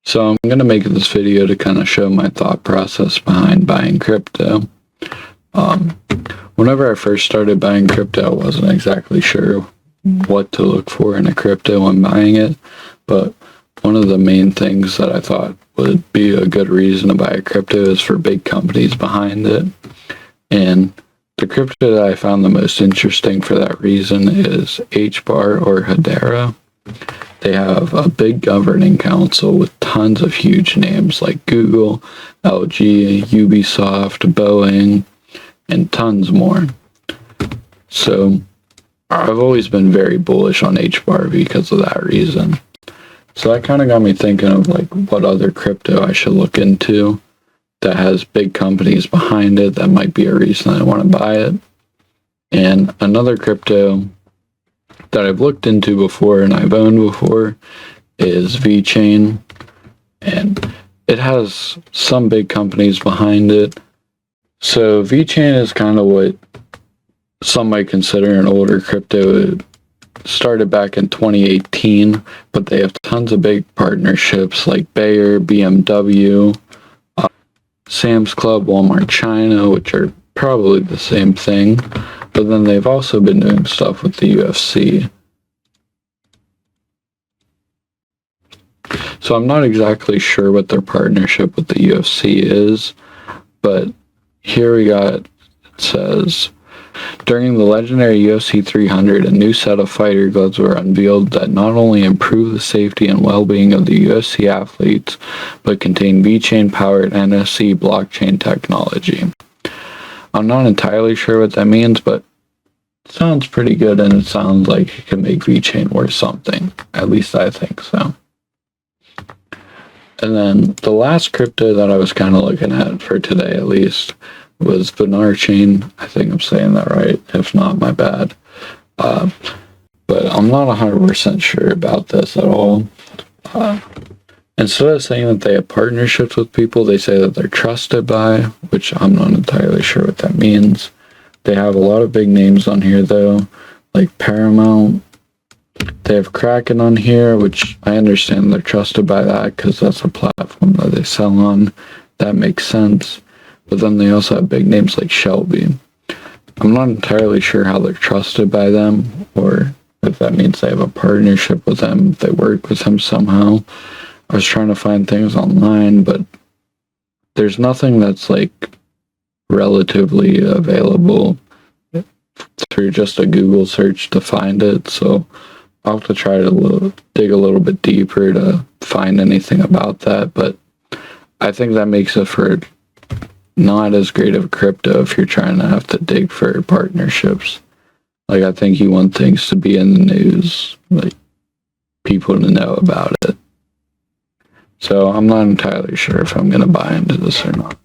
So I'm going to make this video to kind of show my thought process behind buying crypto. Whenever I first started buying crypto, I wasn't exactly sure what to look for in a crypto when buying it, but one of the main things that I thought would be a good reason to buy a crypto is for big companies behind it. And the crypto that I found the most interesting for that reason is Hbar or Hedera. They have a big governing council with tons of huge names like Google, LG, Ubisoft, Boeing, and tons more. So I've always been very bullish on Hbar because of that reason. So that kind of got me thinking of like what other crypto I should look into that has big companies behind it that might be a reason I want to buy it. And another crypto that I've looked into before and I've owned before is Vechain, and it has some big companies behind it. So Vechain is kind of what some might consider an older crypto. It started back in 2018, but they have tons of big partnerships like Bayer, BMW, Sam's Club, Walmart China, which are probably the same thing. But then they've also been doing stuff with the UFC. So I'm not exactly sure what their partnership with the UFC is, but here we got, it says, during the legendary UFC 300, a new set of fighter gloves were unveiled that not only improve the safety and well-being of the UFC athletes, but contain Vechain-powered NFC blockchain technology. I'm not entirely sure what that means, but it sounds pretty good, and it sounds like it can make Vechain worth something. At least I think so. And then the last crypto that I was kind of looking at for today, at least, was Vechain. I think I'm saying that right. If not, my bad. But I'm not 100% sure about this at all. Instead of saying that they have partnerships with people, they say that they're trusted by, which I'm not entirely sure what that means. They have a lot of big names on here, though, like Paramount. They have Kraken on here, which I understand they're trusted by that because that's a platform that they sell on. That makes sense. But then they also have big names like Shelby. I'm not entirely sure how they're trusted by them, or if that means they have a partnership with them, if they work with them somehow. I was trying to find things online, but there's nothing that's like relatively available through just a Google search to find it. So I'll have to try to dig a little bit deeper to find anything about that. But I think that makes it for not as great of a crypto if you're trying to have to dig for partnerships. Like, I think you want things to be in the news, like people to know about it. So I'm not entirely sure if I'm going to buy into this or not.